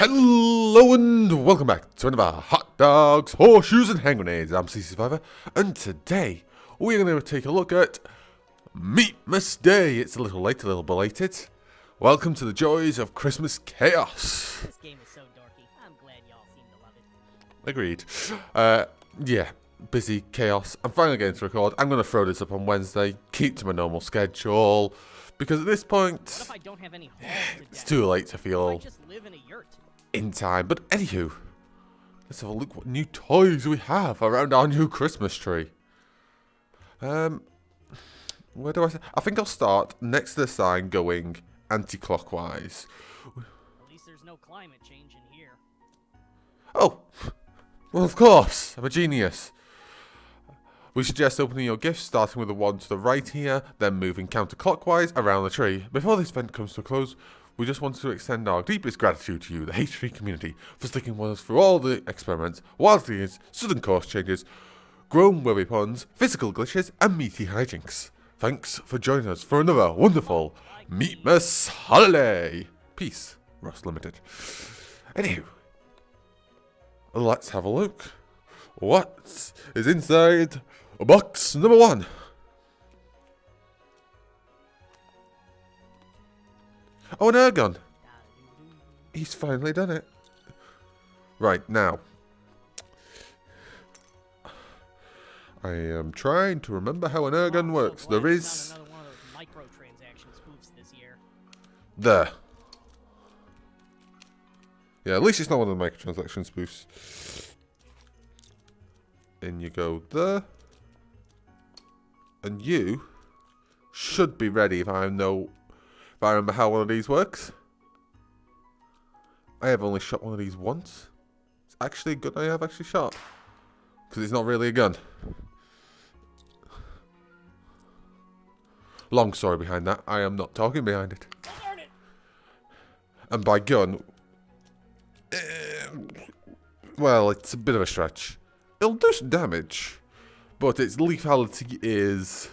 Hello and welcome back to another Hot Dogs, Horseshoes and Hand Grenades. I'm CZSurvivor, and today we're going to take a look at Meatmas Day. It's a little late, a little belated. Welcome to the joys of Christmas chaos. This game is so dorky. I'm glad y'all seem to love it. Agreed. Yeah, busy chaos. I'm finally getting to record. I'm going to throw this up on Wednesday, keep to my normal schedule, because at this point, What if I don't have any it's too late to feel I just live in a yurt. in time. But anywho, let's have a look what new toys we have around our new Christmas tree. Where do I think I'll start next to the sign going anti-clockwise. At least there's no climate change in here. Oh, well of course, I'm a genius. We suggest opening your gifts, starting with the one to the right here, then moving counterclockwise around the tree. Before this event comes to a close, we just want to extend our deepest gratitude to you, the H3 community, for sticking with us through all the experiments, wild things, sudden course changes, grown worry puns, physical glitches, and meaty hijinks. Thanks for joining us for another wonderful Meatmas holiday. Peace, Ross Limited. Anywho, let's have a look. What is inside box number 1? Oh, an air gun. He's finally done it. Right, now. I am trying to remember how an air gun works. There is... Another one of those microtransaction spoofs this year. There. Yeah, at least it's not one of the microtransaction spoofs. In you go there. And you should be ready if I remember how one of these works. I have only shot one of these once. It's actually a gun I have actually shot. Because it's not really a gun. Long story behind that. I am not talking behind it. Darn it! And by gun... well, it's a bit of a stretch. It'll do some damage. But its lethality is...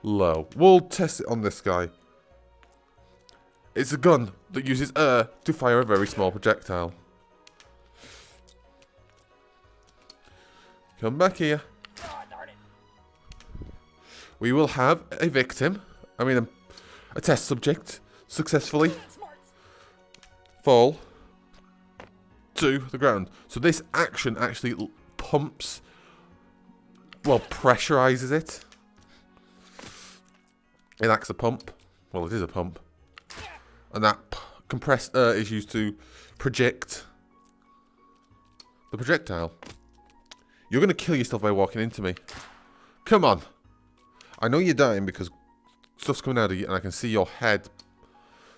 low. We'll test it on this guy. It's a gun that uses air to fire a very small projectile. Come back here. Oh, darn it. We will have a victim. I mean, a test subject successfully fall to the ground. So this action actually pumps, well, pressurizes it. It acts a pump. Well, it is a pump. And that compressed air is used to project the projectile. You're going to kill yourself by walking into me. Come on. I know you're dying because stuff's coming out of you and I can see your head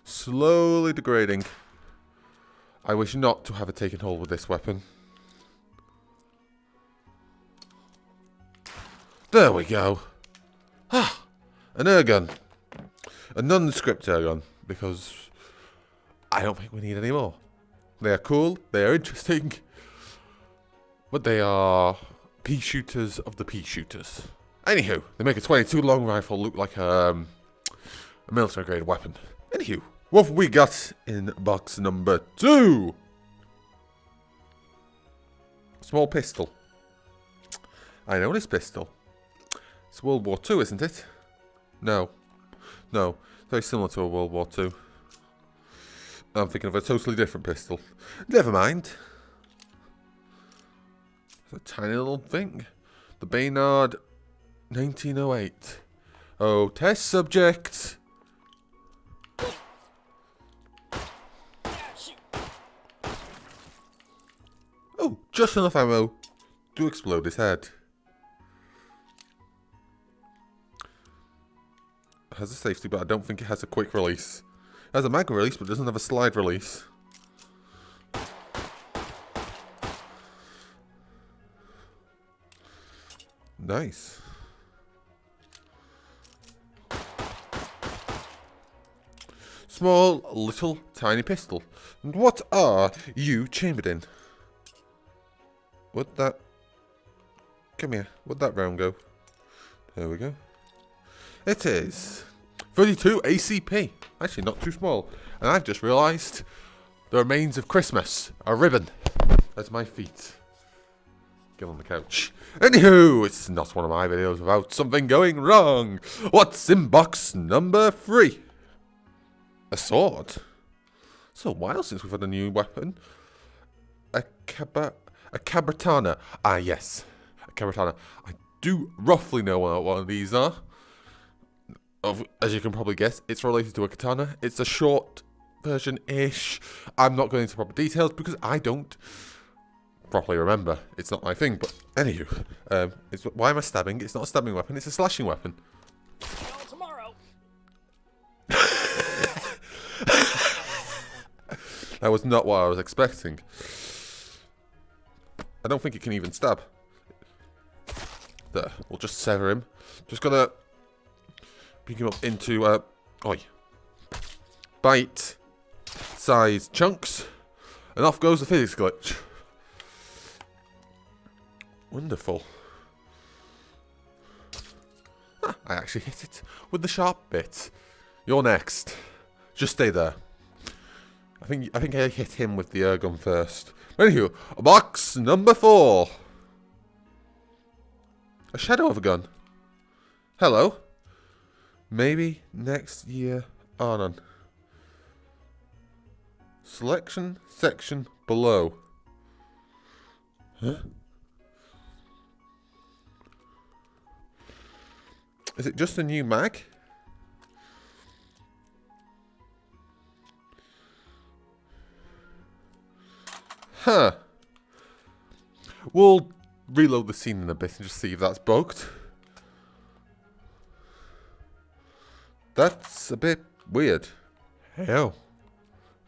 slowly degrading. I wish not to have it taken hold with this weapon. There we go. Ah, an air gun. A nondescript air gun, because I don't think we need any more. They are cool, they are interesting, but they are pea shooters of the pea shooters. Anywho, they make a 22 long rifle look like a military grade weapon. Anywho, what have we got in box number 2? Small pistol. I know this pistol. It's World War II, isn't it? No. No. Very similar to a World War II. I'm thinking of a totally different pistol. Never mind. It's a tiny little thing. The Baynard 1908. Oh, test subject. Oh, just enough ammo to explode his head. It has a safety, but I don't think it has a quick release. It has a mag release, but it doesn't have a slide release. Nice. Small, little, tiny pistol. And what are you chambered in? Would that... come here. Would that round go? There we go. It is 32 ACP. Actually, not too small. And I've just realised The remains of Christmas. A ribbon. At my feet. Get on the couch. Anywho, it's not one of my videos without something going wrong. What's in box number 3? A sword. It's a while since we've had a new weapon. A cabratana. Ah, yes. A cabratana. I do roughly know what one of these are. As you can probably guess, it's related to a katana. It's a short version-ish. I'm not going into proper details because I don't properly remember. It's not my thing, but anywho. Why am I stabbing? It's not a stabbing weapon, it's a slashing weapon. Tomorrow. That was not what I was expecting. I don't think it can even stab. There, we'll just sever him. Just gonna pick him up into bite size chunks, and off goes the physics glitch. Wonderful. Ah, I actually hit it with the sharp bit. You're next. Just stay there. I think I hit him with the air gun first. Anywho, box number 4. A shadow of a gun. Hello. Maybe next year. Oh, none. Selection section below. Huh? Is it just a new mag? Huh. We'll reload the scene in a bit and just see if that's bugged. That's a bit weird. Hell.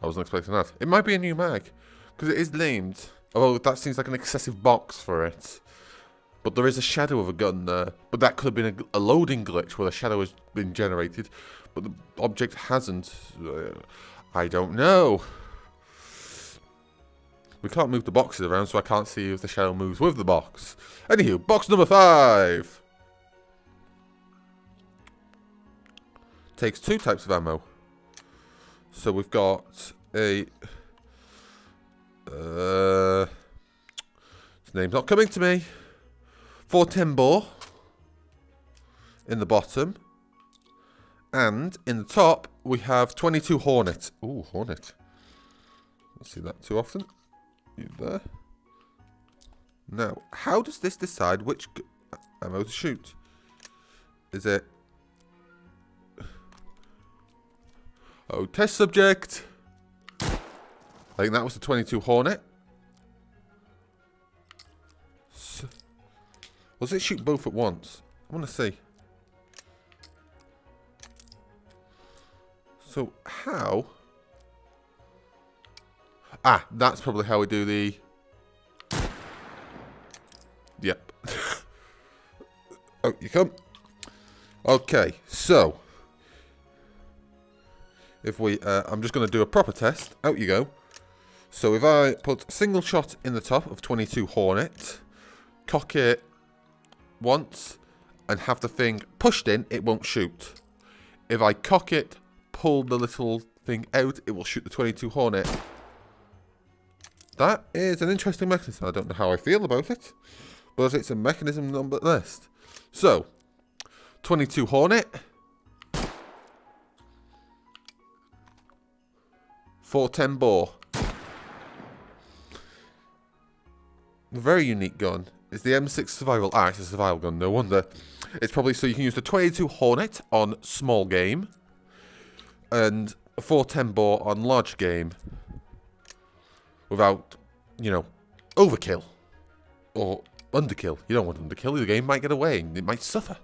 I wasn't expecting that. It might be a new mag. Because it is named. Although that seems like an excessive box for it. But there is a shadow of a gun there. But that could have been a loading glitch where the shadow has been generated. But the object hasn't. I don't know. We can't move the boxes around, so I can't see if the shadow moves with the box. Anywho, box number 5. Takes 2 types of ammo. So we've got a... his name's not coming to me. 410 bore. In the bottom. And in the top, we have 22 Hornet. Ooh, Hornet. Don't see that too often. You there. Now, how does this decide which ammo to shoot? Is it... Oh, test subject. I think that was the 22 Hornet. So, does it shoot both at once? I want to see. So, how? Ah, that's probably how we do the... Yep. Oh, you come. Okay, so... If we, I'm just going to do a proper test. Out you go. So if I put a single shot in the top of 22 Hornet, cock it once, and have the thing pushed in, it won't shoot. If I cock it, pull the little thing out, it will shoot the 22 Hornet. That is an interesting mechanism. I don't know how I feel about it, but it's a mechanism nonetheless. So, 22 Hornet. 410 bore. A very unique gun. It's the M6 survival. Ah, it's a survival gun, no wonder. It's probably so you can use the 22 Hornet on small game. And a 410 bore on large game. Without, you know, overkill. Or underkill. You don't want underkill. The game might get away and it might suffer.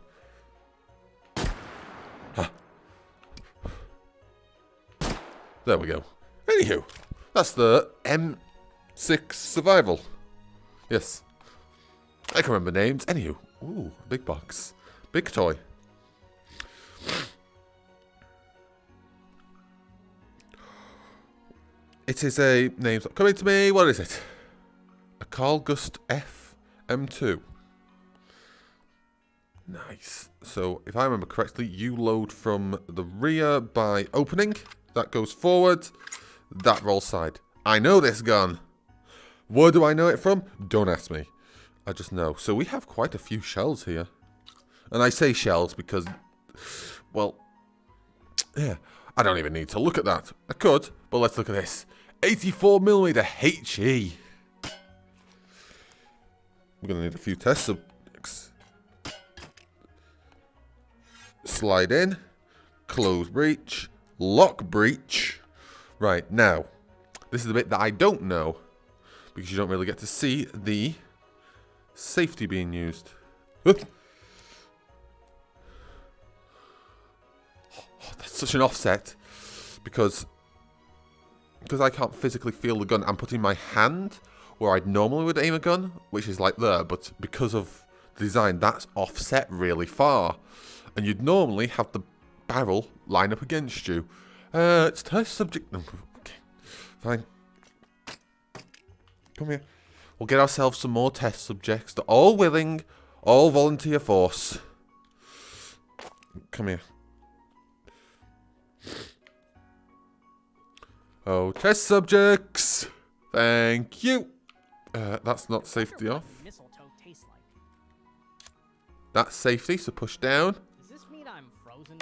Huh. There we go. Anywho, that's the M6 survival. Yes. I can remember names. Anywho. Ooh, big box. Big toy. It is a name's not coming to me. What is it? A Carl Gust F M2. Nice. So, if I remember correctly, you load from the rear by opening. That goes forward. That rolls side. I know this gun. Where do I know it from? Don't ask me. I just know. So we have quite a few shells here. And I say shells because, well, yeah, I don't even need to look at that. I could, but let's look at this. 84mm HE. We're going to need a few test subjects. Slide in. Close breech. Lock breech. Right, now, this is the bit that I don't know. Because you don't really get to see the safety being used. Oh, that's such an offset. Because I can't physically feel the gun. I'm putting my hand where I normally would aim a gun, which is like there. But because of the design, that's offset really far. And you'd normally have the barrel line up against you. It's test subject number. Okay, fine. Come here. We'll get ourselves some more test subjects. They're all willing, all volunteer force. Come here. Oh, test subjects. Thank you. That's not safety off. Mistletoe tastes like. That's safety, so push down. Does this mean I'm frozen?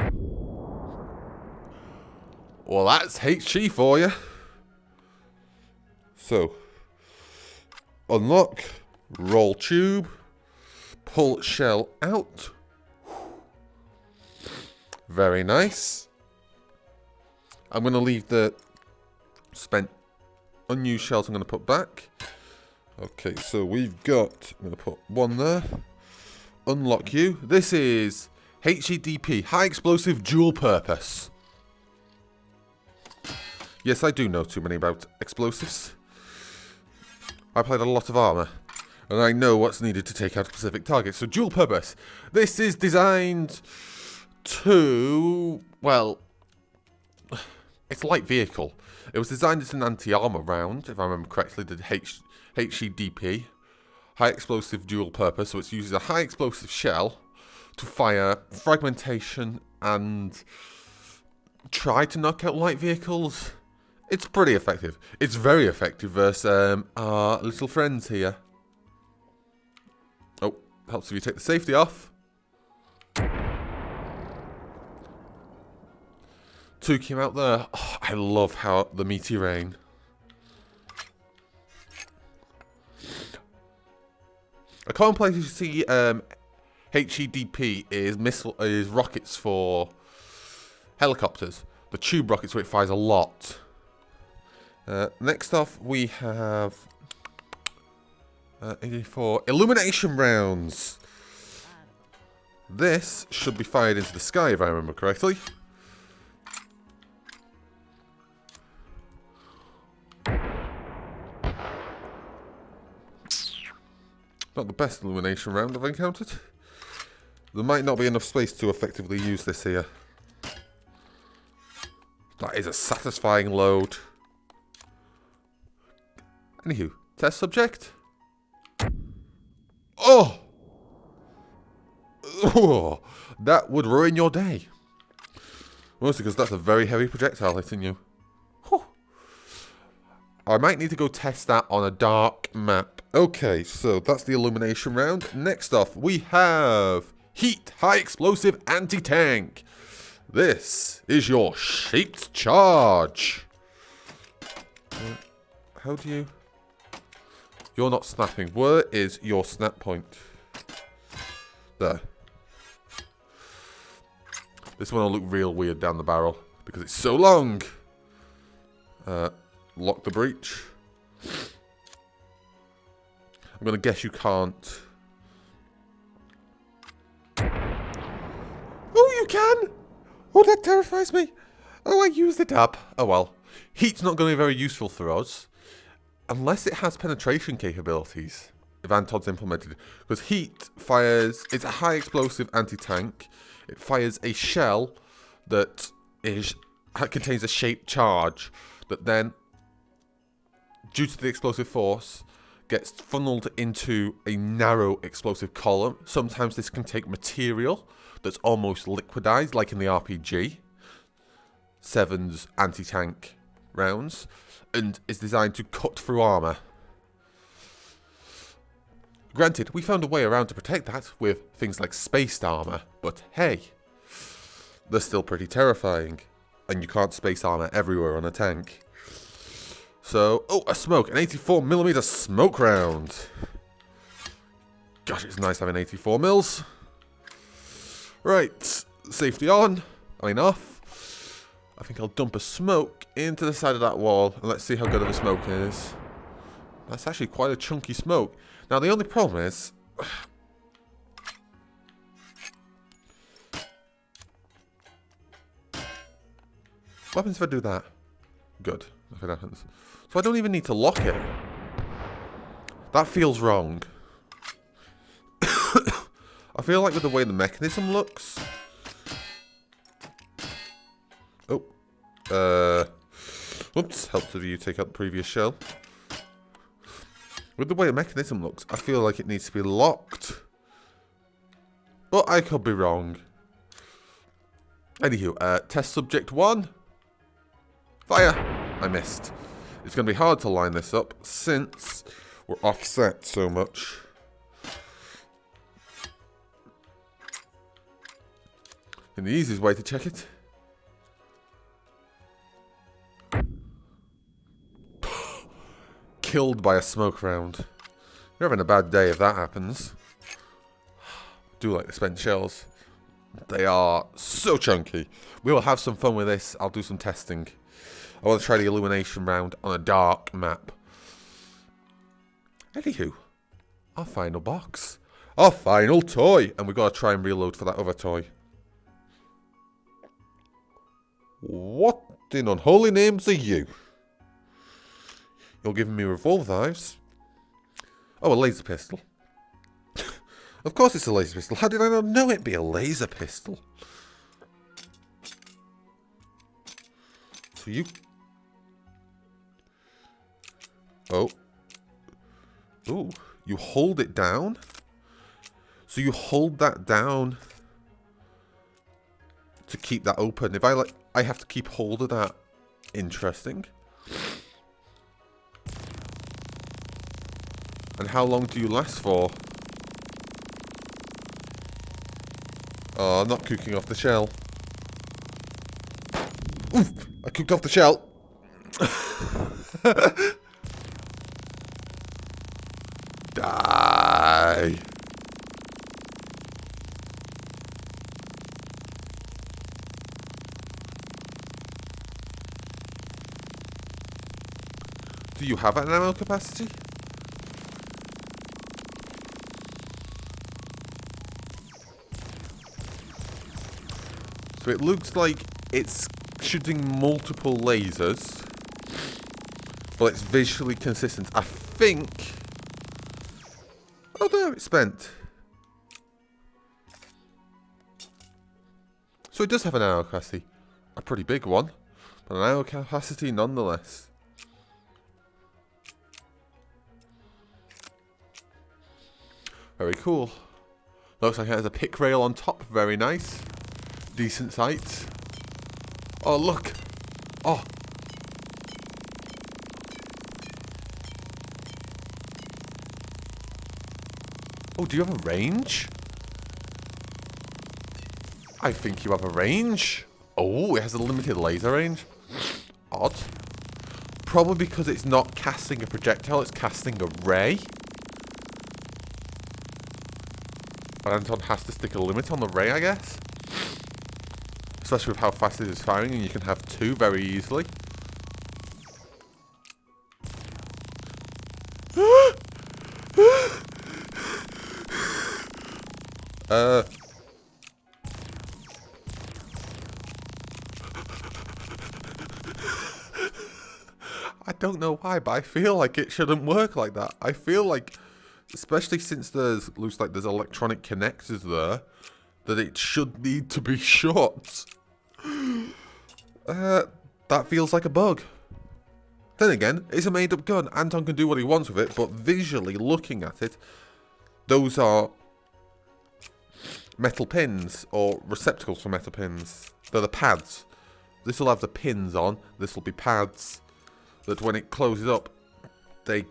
Well, that's HE for you. So, unlock, roll tube, pull shell out. Very nice. I'm going to leave the spent unused shells I'm going to put back. Okay, so we've got, I'm going to put one there. Unlock you. This is HEDP, High Explosive Dual Purpose. Yes, I do know too many about explosives. I played a lot of armor, and I know what's needed to take out a specific target. So dual purpose. This is designed to, well, it's light vehicle. It was designed as an anti-armor round, if I remember correctly, the HEDP, high explosive dual purpose. So it uses a high explosive shell to fire fragmentation and try to knock out light vehicles. It's pretty effective. It's very effective versus our little friends here. Oh, helps if you take the safety off. Two came out there. Oh, I love how the meaty rain. A common place you see HEDP is rockets for helicopters. The tube rockets where it fires a lot. Next off, we have 84 illumination rounds. This should be fired into the sky, if I remember correctly. Not the best illumination round I've encountered. There might not be enough space to effectively use this here. That is a satisfying load. Anywho, test subject. Oh! Oh! That would ruin your day. Mostly because that's a very heavy projectile hitting you. Whew. I might need to go test that on a dark map. Okay, so that's the illumination round. Next off, we have Heat High Explosive Anti-Tank. This is your shaped charge. How do you... You're not snapping. Where is your snap point? There. This one will look real weird down the barrel because it's so long. Lock the breech. I'm going to guess you can't. Oh, you can! Oh, that terrifies me. Oh, I used it up. Oh, well. Heat's not going to be very useful for us. Unless it has penetration capabilities, if Anton's implemented it. Because heat fires, it's a high explosive anti-tank. It fires a shell that contains a shaped charge that then, due to the explosive force, gets funneled into a narrow explosive column. Sometimes this can take material that's almost liquidized, like in the RPG. 7's anti-tank rounds and is designed to cut through armor. Granted, we found a way around to protect that with things like spaced armor, but hey, they're still pretty terrifying, and you can't space armor everywhere on a tank. So, oh, a smoke, an 84mm smoke round. Gosh, it's nice having 84 mils. Right, safety on, off. I think I'll dump a smoke into the side of that wall, and let's see how good of a smoke it is. That's actually quite a chunky smoke. Now, the only problem is... what happens if I do that? Good, nothing happens. So I don't even need to lock it. That feels wrong. I feel like with the way the mechanism looks... oh. Oops, helps if you take out the previous shell. With the way the mechanism looks, I feel like it needs to be locked. But I could be wrong. Anywho, test subject 1. Fire! I missed. It's going to be hard to line this up since we're offset so much. And the easiest way to check it... killed by a smoke round. You're having a bad day if that happens. Do like the spent shells. They are so chunky. We will have some fun with this. I'll do some testing. I want to try the illumination round on a dark map. Anywho, our final box. Our final toy. And we've got to try and reload for that other toy. What in unholy names are you? You're giving me revolver knives. Oh, a laser pistol. Of course it's a laser pistol. How did I not know it'd be a laser pistol? So you... oh. Ooh. You hold it down? So you hold that down to keep that open. If I have to keep hold of that. Interesting. And how long do you last for? Oh, I'm not cooking off the shell. Oof! I cooked off the shell. Die. Do you have an ammo capacity? So it looks like it's shooting multiple lasers, but it's visually consistent. I think... oh no, it's spent. So it does have an ammo capacity. A pretty big one, but an ammo capacity nonetheless. Very cool. Looks like it has a pick rail on top. Very nice. Decent sights. Oh, look. Oh. Oh, do you have a range? I think you have a range. Oh, it has a limited laser range. Odd. Probably because it's not casting a projectile, it's casting a ray. But Anton has to stick a limit on the ray, I guess. Especially with how fast it is firing, and you can have two very easily. I don't know why, but I feel like it shouldn't work like that. I feel like, especially since looks like there's electronic connectors there, that it should need to be shot. That feels like a bug. Then again, it's a made-up gun. Anton can do what he wants with it, but visually looking at it, those are metal pins, or receptacles for metal pins. They're the pads. This will have the pins on, this will be pads. that when it closes up, they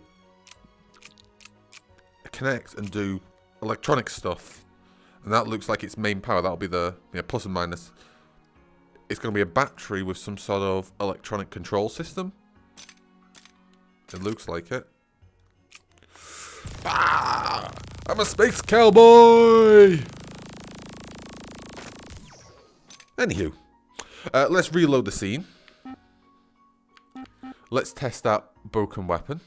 connect and do electronic stuff. And that looks like its main power. That'll be the plus and minus. It's going to be a battery with some sort of electronic control system. It looks like it. Ah! I'm a space cowboy! Anywho, let's reload the scene. Let's test that broken weapon.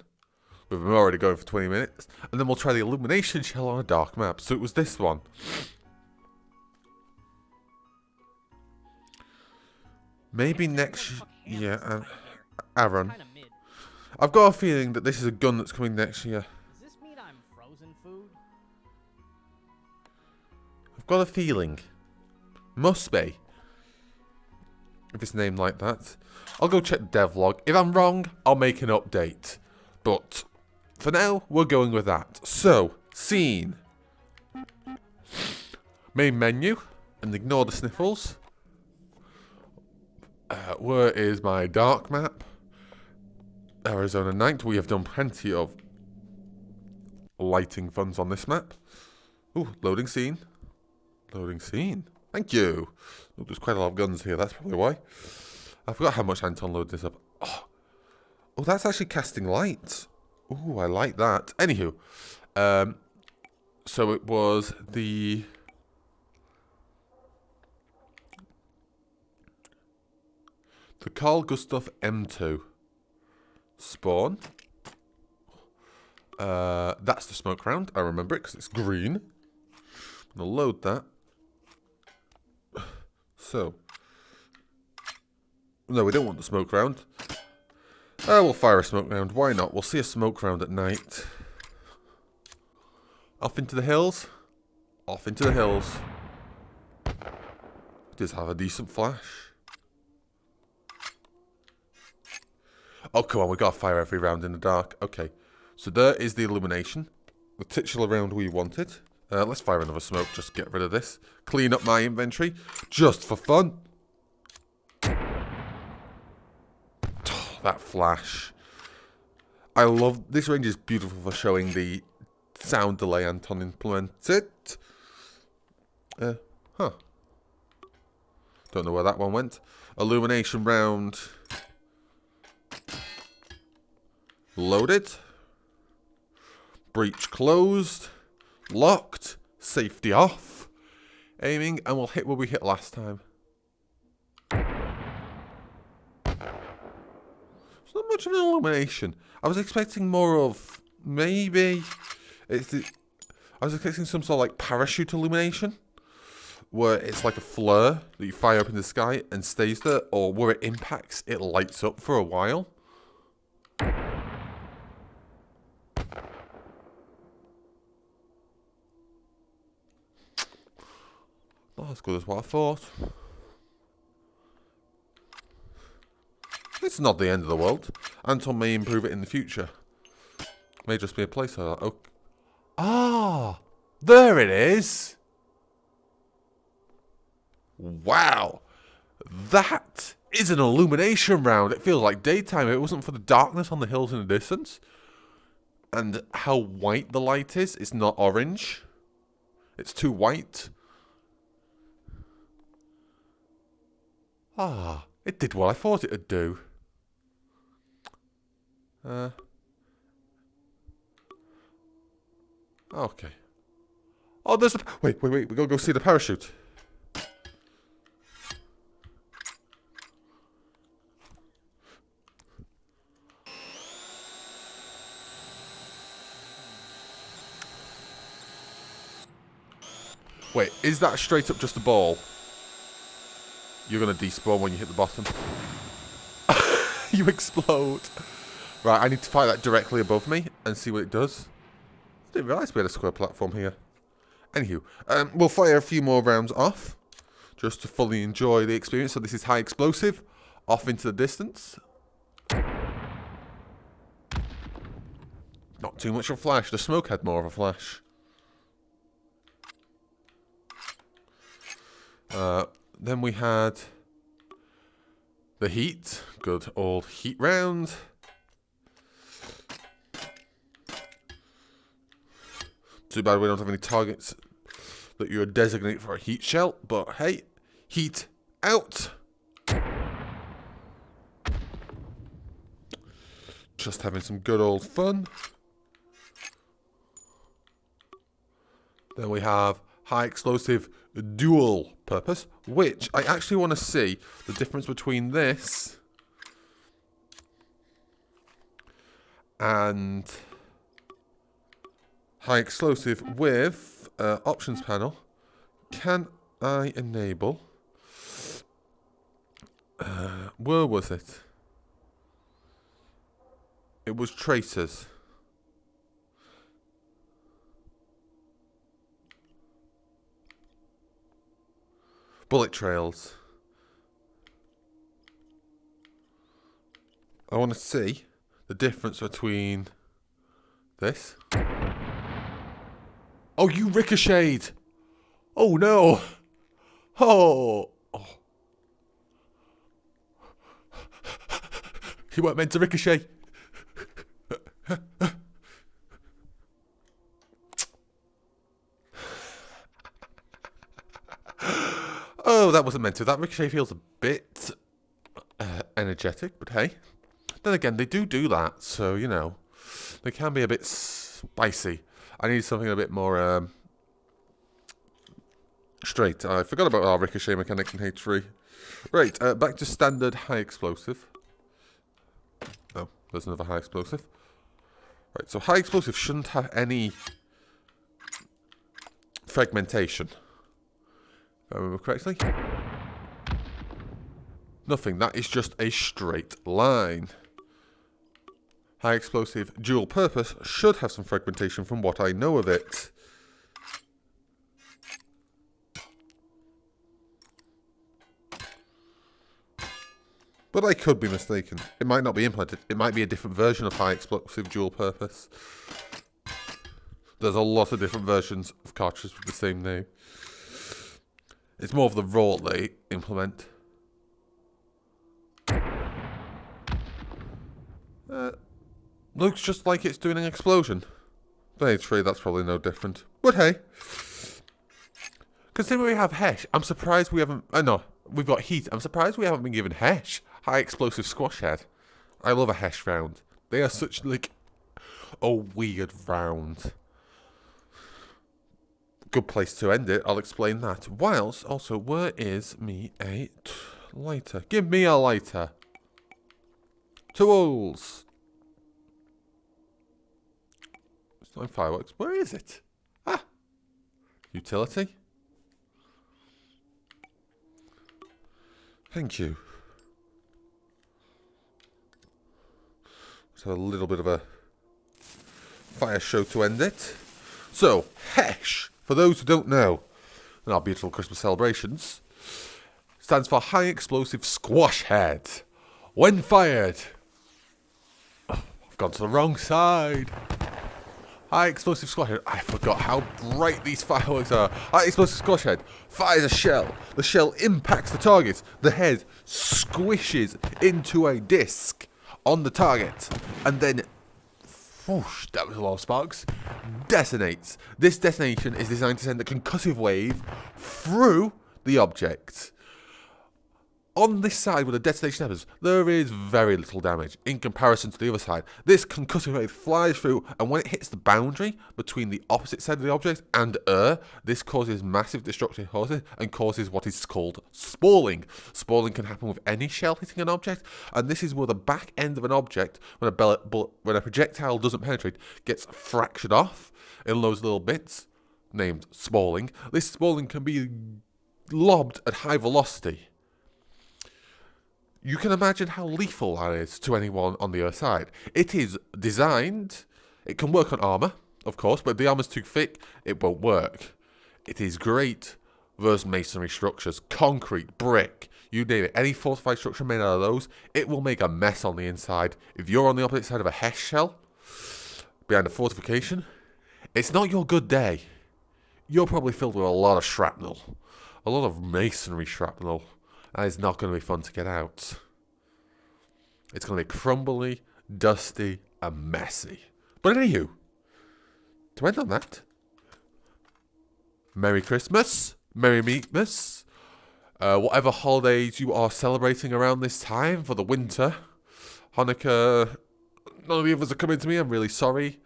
We've been already going for 20 minutes. And then we'll try the illumination shell on a dark map. So it was this one. Maybe next... Yeah, Aaron. I've got a feeling that this is a gun that's coming next year. Does this mean I'm frozen food? I've got a feeling. Must be. If it's named like that. I'll go check the devlog. If I'm wrong, I'll make an update. But for now, we're going with that. So, scene. Main menu. And ignore the sniffles. Where is my dark map? Arizona night. We have done plenty of lighting funds on this map. Ooh, loading scene. Loading scene. Thank you. Oh, there's quite a lot of guns here. That's probably why. I forgot how much Anton loaded this up. Oh, that's actually casting light. Ooh, I like that. Anywho, so it was the Carl Gustav M2 spawn. That's the smoke round. I remember it because it's green. I'm gonna load that. So, no, we don't want the smoke round. We'll fire a smoke round. Why not? We'll see a smoke round at night. Off into the hills. Off into the hills. It does have a decent flash. Oh, come on. We gotta fire every round in the dark. Okay. So there is the illumination. The titular round we wanted. Let's fire another smoke, just to get rid of this. Clean up my inventory, just for fun. Oh, that flash. I love... This range is beautiful for showing the sound delay Anton implemented. Huh. Don't know where that one went. Illumination round. Loaded. Breach closed. Locked. Safety off. Aiming, and we'll hit where we hit last time. It's not much of an illumination. I was expecting more of... Maybe... I was expecting some sort of like parachute illumination. Where it's like a flare that you fire up in the sky and stays there. Or where it impacts, it lights up for a while. Not as good as what I thought. It's not the end of the world. Anton may improve it in the future. May just be a placeholder. Oh. Ah! There it is! Wow! That is an illumination round. It feels like daytime. If it wasn't for the darkness on the hills in the distance. And how white the light is. It's not orange. It's too white. Ah, it did what I thought it would do. Okay. Oh, there's a... Wait. We gotta go see the parachute. Wait, is that straight up just a ball? You're going to despawn when you hit the bottom. You explode. Right, I need to fire that directly above me and see what it does. I didn't realise we had a square platform here. Anywho, we'll fire a few more rounds off. Just to fully enjoy the experience. So this is high explosive. Off into the distance. Not too much of a flash. The smoke had more of a flash. Then we had the heat. Good old heat round. Too bad we don't have any targets that you would designate for a heat shell, but hey, heat out. Just having some good old fun. Then we have high explosive dual purpose, which I actually want to see the difference between this and high explosive with options panel. Can I enable? Where was it? It was tracers. Bullet trails. I want to see the difference between this. Oh, you ricocheted! Oh no! Oh! You weren't meant to ricochet. Oh, that wasn't meant to. That ricochet feels a bit energetic, but hey. Then again, they do that, so, you know, they can be a bit spicy. I need something a bit more straight. I forgot about our ricochet mechanic in H3. Right, back to standard high explosive. Oh, there's another high explosive. Right, so high explosive shouldn't have any fragmentation. If I remember correctly. Nothing, that is just a straight line. High explosive dual purpose should have some fragmentation from what I know of it. But I could be mistaken. It might not be implemented. It might be a different version of high explosive dual purpose. There's a lot of different versions of cartridges with the same name. It's more of the raw they implement. Looks just like it's doing an explosion. For H3, that's probably no different. But hey. Considering we have Hesh, I'm surprised we haven't... no, we've got Heat. I'm surprised we haven't been given Hesh. High explosive squash head. I love a Hesh round. They are such, like, a weird round. Good place to end it. I'll explain that. Whilst, also, where is me a lighter? Give me a lighter. Tools. It's not in fireworks. Where is it? Ah. Utility. Thank you. So a little bit of a fire show to end it. So, Hesh, for those who don't know, in our beautiful Christmas celebrations, stands for High Explosive Squash Head. When fired... Oh, I've gone to the wrong side. High Explosive Squash Head. I forgot how bright these fireworks are. High Explosive Squash Head fires a shell. The shell impacts the target. The head squishes into a disc on the target. And then, whoosh, that was a lot of sparks, detonates. This detonation is designed to send a concussive wave through the object. On this side where the detonation happens, there is very little damage in comparison to the other side. This concussive wave flies through, and when it hits the boundary between the opposite side of the object and Earth, this causes massive destructive forces and causes what is called spalling. Spalling can happen with any shell hitting an object, and this is where the back end of an object, when a projectile doesn't penetrate, gets fractured off in those little bits, named spalling. This spalling can be lobbed at high velocity. You can imagine how lethal that is to anyone on the other side. It is designed, it can work on armour, of course, but if the armour's too thick, it won't work. It is great versus masonry structures, concrete, brick, you name it. Any fortified structure made out of those, it will make a mess on the inside. If you're on the opposite side of a Hesh shell, behind a fortification, it's not your good day. You're probably filled with a lot of shrapnel, a lot of masonry shrapnel. That is not going to be fun to get out. It's going to be crumbly, dusty, and messy. But anywho, to end on that, Merry Christmas, Merry Meatmas, whatever holidays you are celebrating around this time for the winter. Hanukkah, none of the others are coming to me, I'm really sorry.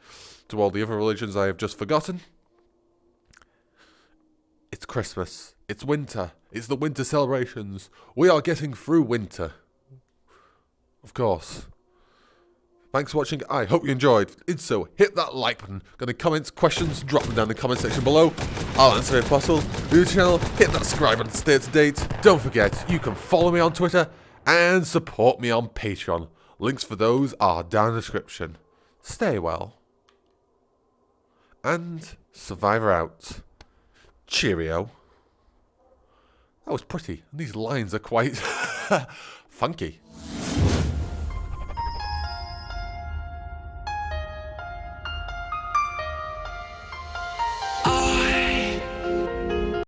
To all the other religions I have just forgotten. It's Christmas, it's winter, it's the winter celebrations. We are getting through winter. Of course. Thanks for watching, I hope you enjoyed. If so, hit that like button. Got any comments, questions, drop them down in the comment section below. I'll answer if possible. New to the channel, hit that subscribe button to stay up to date. Don't forget, you can follow me on Twitter and support me on Patreon. Links for those are down in the description. Stay well. And Survivor out. Cheerio. That was pretty. These lines are quite funky.